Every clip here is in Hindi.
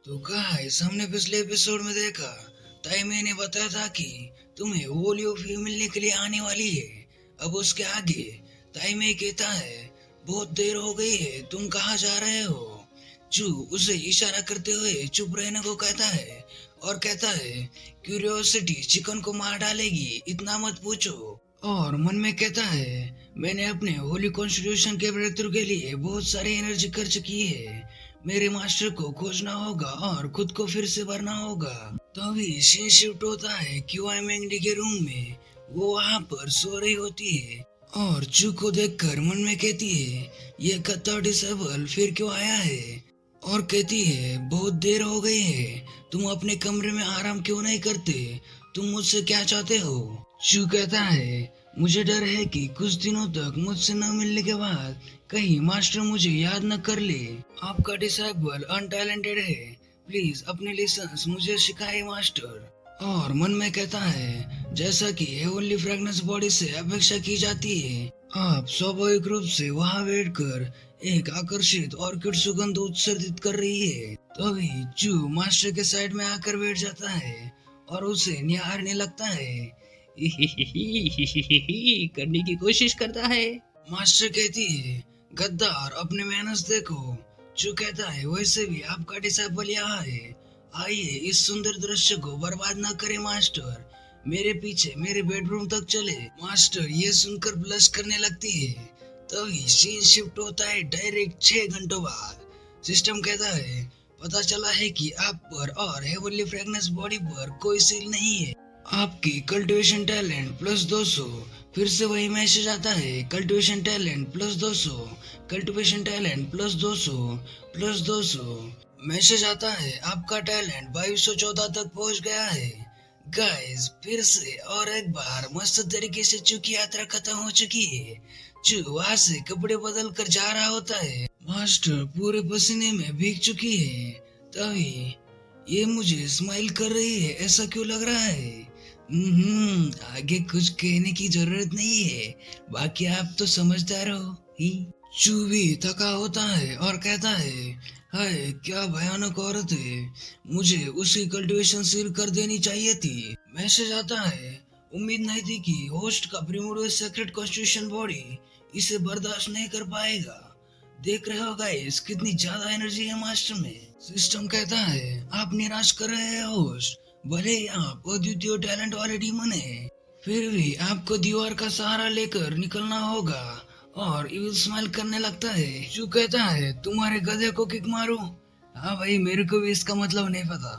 तो गाइस हमने पिछले एपिसोड में देखा। ताइमे ने बताया था कि तुम्हें होलियो फी मिलने के लिए आने वाली है। अब उसके आगे ताइमे कहता है बहुत देर हो गई है, तुम कहाँ जा रहे हो। चू उसे इशारा करते हुए चुप रहने को कहता है और कहता है क्यूरियोसिटी चिकन को मार डालेगी, इतना मत पूछो। और मन में कहता है मैंने अपने होली कॉन्स्टिट्यूशन के ब्रेक थ्रू के लिए बहुत सारी एनर्जी खर्च की है। मेरे मास्टर को खोजना होगा और खुद को फिर से भरना होगा। तभी सीन शिफ्ट होता है क्यूआई मैंगडी के रूम में। वो वहाँ पर सो रही होती है और चू को देखकर मन में कहती है ये कत्ता डिसेबल फिर क्यों आया है। और कहती है बहुत देर हो गई है, तुम अपने कमरे में आराम क्यों नहीं करते, तुम मुझसे क्या चाहते हो। चू कहता है मुझे डर है कि कुछ दिनों तक मुझसे न मिलने के बाद कहीं मास्टर मुझे याद न कर ले। आपका डिसेबल अनटैलेंटेड है, प्लीज अपने लेसन्स मुझे सिखाए मास्टर। और मन में कहता है जैसा कि हेवनली फ्रेगनेंस बॉडी से अपेक्षा की जाती है, आप स्वाभाविक रूप से वहां बैठकर एक आकर्षित ऑर्किड सुगंध उत्सर्जित कर रही है। तभी चू मास्टर के साइड में आकर बैठ जाता है और उसे निहारने लगता है। करने की कोशिश करता है। मास्टर कहती है गद्दार अपने मेहनत देखो। चू कहता है वैसे भी आपका डिसेबल यहाँ है, आइए इस सुंदर दृश्य को बर्बाद न करें मास्टर, मेरे पीछे मेरे बेडरूम तक चले। मास्टर ये सुनकर ब्लश करने लगती है। तभी सीन शिफ्ट होता है डायरेक्ट 6 घंटों बाद। सिस्टम कहता है पता चला है कि आप पर और हेवनली फ्रेगनेंस बॉडी पर कोई सील नहीं है, आपकी कल्टीवेशन टैलेंट प्लस 200। फिर से वही मैसेज आता है cultivation talent plus 200, cultivation talent plus 200 plus 200। Message आता है आपका टैलेंट 2214 तक पहुंच गया है। गाइस फिर से और एक बार मस्त तरीके से चू की यात्रा खत्म हो चुकी है। चू वहां से कपड़े बदल कर जा रहा होता है। मास्टर पूरे पसीने में भीग चुकी है। तभी ये मुझे स्माइल कर रही है ऐसा क्यों लग रहा है। आगे कुछ कहने की जरूरत नहीं है, बाकी आप तो समझदार हो ही। चू भी थका होता है और कहता है हाय क्या भयानक औरत है, मुझे उसकी कल्टीवेशन सील कर देनी चाहिए थी। मैसेज आता है उम्मीद नहीं थी कि होस्ट का प्रिमोडियल सेक्रेट कॉन्स्टिट्यूशन बॉडी इसे बर्दाश्त नहीं कर पाएगा। देख रहे हो गाइस कितनी ज्यादा एनर्जी है मास्टर में। सिस्टम कहता है आप निराश कर रहे हैं होस्ट, भले ही आप अद्वितीय टैलेंट वाले डीमन है, फिर भी आपको दीवार का सहारा लेकर निकलना होगा। और इविल स्माइल करने लगता है। जो कहता है तुम्हारे गधे को किक मारूं। हाँ भाई मेरे को भी इसका मतलब नहीं पता।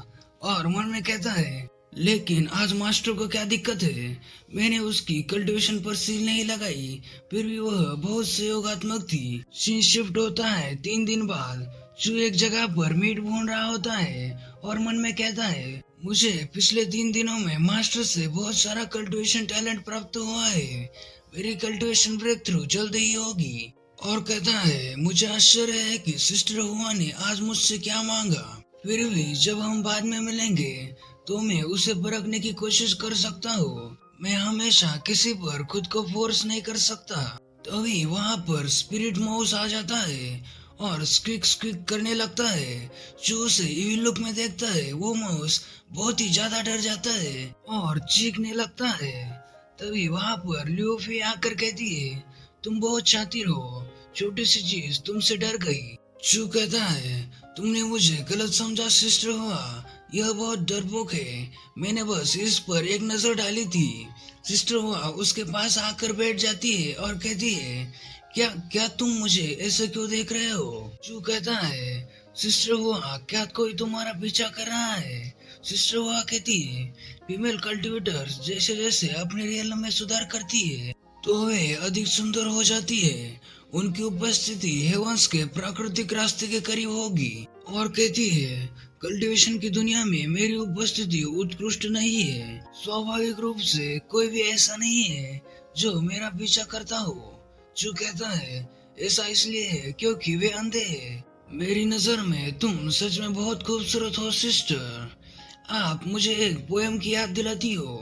और मन में कहता है लेकिन आज मास्टर को क्या दिक्कत है, मैंने उसकी कल्टीवेशन पर सील नहीं लगाई, फिर भी वह बहुत सहयोगात्मक थी। सीन शिफ्ट होता है 3 दिन बाद। चू एक जगह पर मीट भून रहा होता है और मन में कहता है मुझे पिछले 3 दिनों में मास्टर से बहुत सारा कल्टीवेशन टैलेंट प्राप्त हुआ है, मेरी कल्टीवेशन ब्रेक थ्रू जल्द ही होगी। और कहता है मुझे आश्चर्य है कि सिस्टर हुआ ने आज मुझसे क्या मांगा, फिर भी जब हम बाद में मिलेंगे तो मैं उसे परखने की कोशिश कर सकता हूँ। मैं हमेशा किसी पर खुद को फोर्स नहीं कर सकता। तभी वहाँ पर स्पिरिट माउस आ जाता है और स्क्विक स्क्विक करने लगता है। जो उसे इविल लुक में देखता है वो माउस बहुत ही ज्यादा डर जाता है और चीखने लगता है। तभी वहाँ पर ल्यूफी आकर कहती है तुम बहुत शातिर हो, छोटी सी चीज तुमसे डर गई। चू कहता है तुमने मुझे गलत समझा सिस्टर हुआ, यह बहुत डरपोक है, मैंने बस इस पर एक नजर डाली थी। सिस्टर हुआ उसके पास आकर बैठ जाती है और कहती है क्या क्या तुम मुझे ऐसे क्यों देख रहे हो। चू कहता है सिस्टर हुआ क्या कोई तुम्हारा पीछा कर रहा है। सिस्टर हुआ कहती है फीमेल कल्टीवेटर्स जैसे जैसे अपने रियल में सुधार करती है तो वे अधिक सुंदर हो जाती है, उनकी उपस्थिति हेवंस के प्राकृतिक रास्ते के करीब होगी। और कहती है कल्टीवेशन की दुनिया में मेरी उपस्थिति उत्कृष्ट नहीं है, स्वाभाविक रूप से कोई भी ऐसा नहीं है जो मेरा पीछा करता हो। जो कहता है ऐसा इसलिए है क्योंकि वे अंधे हैं, मेरी नजर में तुम सच में बहुत खूबसूरत हो सिस्टर, आप मुझे एक पोएम की याद दिलाती हो।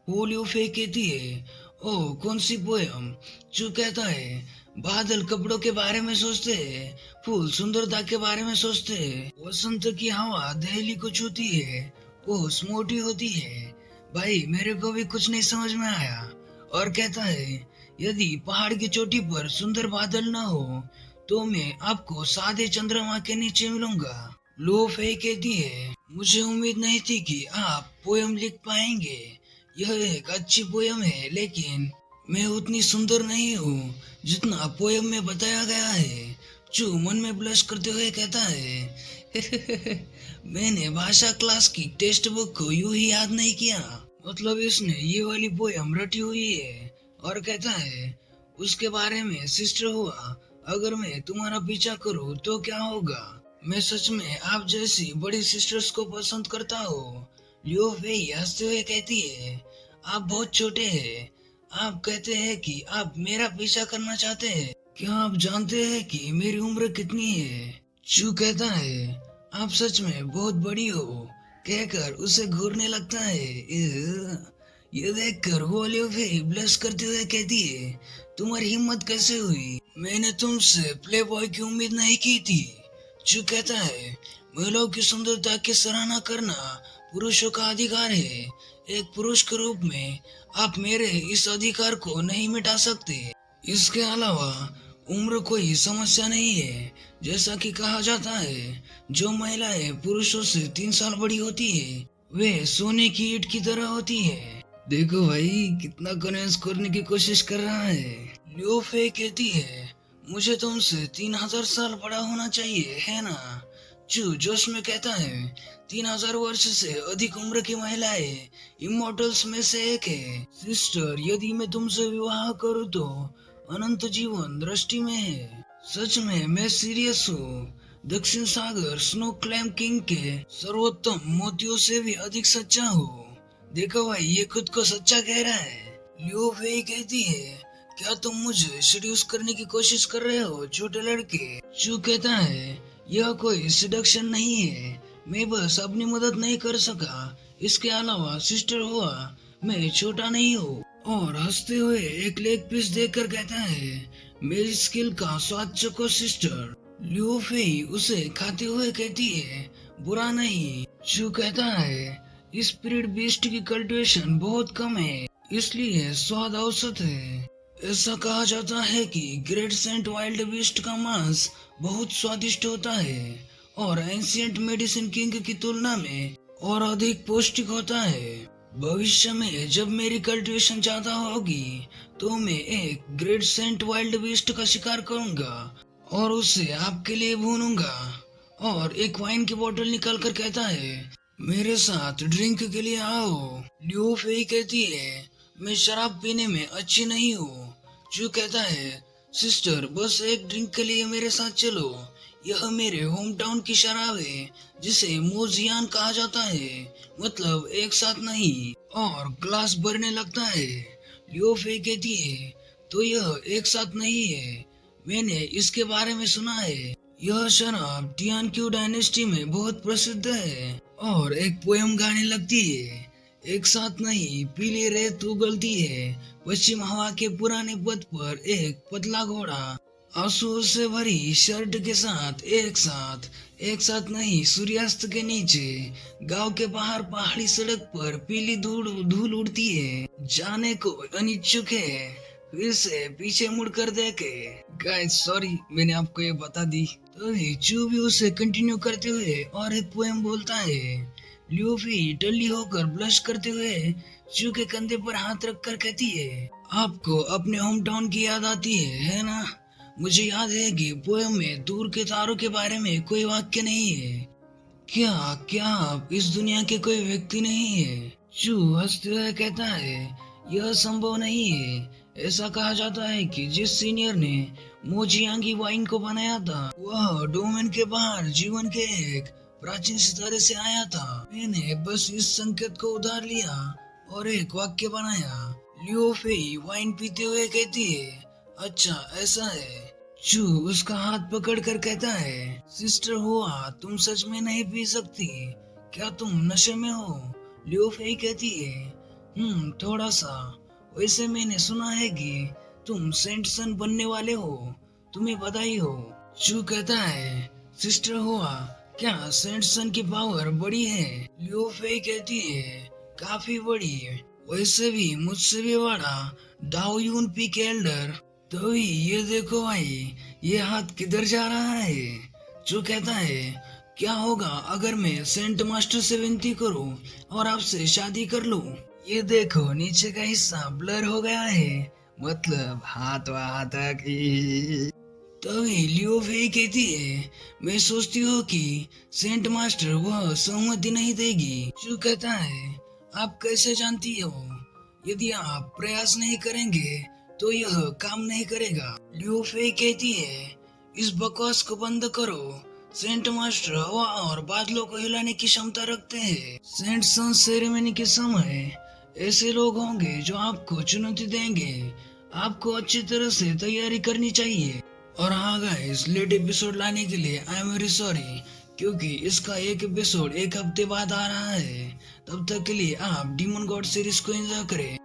होलियो फे कहती है ओह कौन सी पोएम। जो कहता है बादल कपड़ों के बारे में सोचते हैं, फूल सुंदरता के बारे में सोचते हैं, वसंत की हवा दहली को छूती है, ओस मोटी होती है। भाई मेरे को भी कुछ नहीं समझ में आया। और कहता है, यदि पहाड़ की चोटी पर सुंदर बादल न हो तो मैं आपको सादे चंद्रमा के नीचे मिलूंगा। लो फे कहती है, मुझे उम्मीद नहीं थी कि आप पोयम लिख पाएंगे। यह एक अच्छी पोयम है, लेकिन मैं उतनी सुंदर नहीं हूँ जितना पोयम में बताया गया है। चू मन में ब्लश करते हुए कहता है, मैंने भाषा क्लास की टेक्स्ट बुक को यूं ही याद नहीं किया, मतलब इसने ये वाली पोयम रटी हुई है। और कहता है, उसके बारे में सिस्टर हुआ, अगर मैं तुम्हारा पीछा करूँ तो क्या होगा। मैं सच में आप जैसी बड़ी सिस्टर्स को पसंद करता हूँ। लियो फेई हंसते हुए कहती है, आप बहुत छोटे हैं। आप कहते हैं कि आप मेरा पीछा करना चाहते हैं। क्या आप जानते हैं कि मेरी उम्र कितनी है? चू कहता है, आप सच में बहुत बड़ी हो। कहकर उसे घूरने लगता है। ये देखकर वो ओलिविया ब्लश करते हुए कहती है, तुम्हारी हिम्मत कैसे हुई? मैंने तुमसे प्ले बॉय की उम्मीद नहीं की थी। चू कहता है, महिलाओं की सुंदरता की सराहना करना पुरुषों का अधिकार है। एक पुरुष के रूप में आप मेरे इस अधिकार को नहीं मिटा सकते। इसके अलावा उम्र कोई समस्या नहीं है। जैसा कि कहा जाता है, जो महिलाएं पुरुषों से 3 साल बड़ी होती है वे सोने की ईंट की तरह होती है। देखो भाई कितना कन्विंस करने की कोशिश कर रहा है। लियो फे कहती है, मुझे तुमसे 3000 साल बड़ा होना चाहिए, है ना? चू जोश में कहता है, 3000 वर्ष से अधिक उम्र की महिलाएं इमोर्टल्स में से एक है। सिस्टर, यदि मैं तुमसे विवाह करूं तो अनंत जीवन दृष्टि में है। सच में मैं सीरियस हूँ। दक्षिण सागर स्नो क्लैम किंग के सर्वोत्तम मोतियों से भी अधिक सच्चा हूँ। देखो भाई ये खुद को सच्चा कह रहा है। लियो फेई कहती है, क्या तुम मुझे सीड्यूस करने की कोशिश कर रहे हो छोटे लड़के? चू कहता है, यह कोई सिडक्शन नहीं है, मैं बस अपनी मदद नहीं कर सका। इसके अलावा सिस्टर हुआ, मैं छोटा नहीं हूँ। और हंसते हुए एक लेग पीस देकर कहता है, मेरी स्किल का स्वाद चखो सिस्टर। लियो फेई उसे खाते हुए कहती है, बुरा नहीं। चू कहता है, स्पिरिट बीस्ट की कल्टीवेशन बहुत कम है, इसलिए स्वाद औसत है। ऐसा कहा जाता है कि ग्रेट सेंट वाइल्ड बीस्ट का मांस बहुत स्वादिष्ट होता है और एंशिएंट मेडिसिन किंग की तुलना में और अधिक पौष्टिक होता है। भविष्य में जब मेरी कल्टीवेशन ज्यादा होगी तो मैं एक ग्रेट सेंट वाइल्ड बीस्ट का शिकार करूंगा और उसे आपके लिए भूनूंगा। और एक वाइन की बोतल निकाल कर कहता है, मेरे साथ ड्रिंक के लिए आओ। लियो फेई कहती है, मैं शराब पीने में अच्छी नहीं हूँ। चू कहता है, सिस्टर बस एक ड्रिंक के लिए मेरे साथ चलो। यह मेरे होम टाउन की शराब है जिसे मोजियान कहा जाता है, मतलब एक साथ नहीं। और ग्लास भरने लगता है। लियो फेई कहती है, तो यह एक साथ नहीं है, मैंने इसके बारे में सुना है। यह शराब टियानक्यू डायनेस्टी में बहुत प्रसिद्ध है। और एक पोयम गाने लगती है, एक साथ नहीं पीली रेत उगलती है, पश्चिम हवा के पुराने पथ पर एक पतला घोड़ा आंसुओं से भरी शर्ट के साथ एक साथ नहीं सूर्यास्त के नीचे गांव के बाहर पहाड़ी सड़क पर पीली धूल उड़ती है। जाने को अनिच्छुक है, फिर से पीछे मुड़कर देखे। गाइस सॉरी मैंने आपको ये बता दी। तो चू भी उसे कंटिन्यू करते हुए और एक पोएम बोलता है। लियो फेई टल्ली होकर ब्लश करते हुए चू के कंधे पर हाथ रखकर कहती है, आपको अपने होम टाउन की याद आती है ना? मुझे याद है कि पोएम में दूर के तारों के बारे में कोई वाक्य नहीं है। क्या आप इस दुनिया के कोई व्यक्ति नहीं है? चू हंसते हुए कहता है, यह संभव नहीं है। ऐसा कहा जाता है कि जिस सीनियर ने मोजियांगी वाइन को बनाया था वह डोमेन के बाहर जीवन के एक प्राचीन सितारे से आया था। मैंने बस इस संकेत को उधार लिया और एक वाक्य बनाया। लियो फेई वाइन पीते हुए कहती है, अच्छा ऐसा है। चू उसका हाथ पकड़कर कहता है, सिस्टर हुआ तुम सच में नहीं पी सकती, क्या तुम नशे में हो? लियो फेई कहती है, थोड़ा सा। वैसे मैंने सुना है कि तुम सेंट सन बनने वाले हो, तुम्हें बधाई हो। चू कहता है, सिस्टर हुआ, क्या सेंट सन की पावर बड़ी है? लियो फेई कहती है, काफी बड़ी है, वैसे भी मुझसे भी बड़ा डाओ यून पी के एल्डर। तो ये देखो भाई, ये हाथ किधर जा रहा है? जो कहता है, क्या होगा अगर मैं सेंट मास्टर से विनती करूं और आपसे शादी कर लूं? ये देखो नीचे का हिस्सा ब्लर हो गया है, मतलब हाथ वहां तक ही। तभी लियो फेई कहती है, मैं सोचती हूँ कि सेंट मास्टर वह सहमति नहीं देगी। जो कहता है, आप कैसे जानती हो? यदि आप प्रयास नहीं करेंगे तो यह काम नहीं करेगा। लियो फेई कहती है, इस बकवास को बंद करो, सेंट मास्टर हवा और बादलों को हिलाने की क्षमता रखते हैं। सेंट सन सेरेमनी के समय ऐसे लोग होंगे जो आपको चुनौती देंगे, आपको अच्छी तरह से तैयारी करनी चाहिए। और हाँ गाइस, लेट एपिसोड लाने के लिए आई एम वेरी सॉरी, क्योंकि इसका एक एपिसोड एक हफ्ते बाद आ रहा है। तब तक के लिए आप डीमन गॉड सीरीज को एंजॉय करें।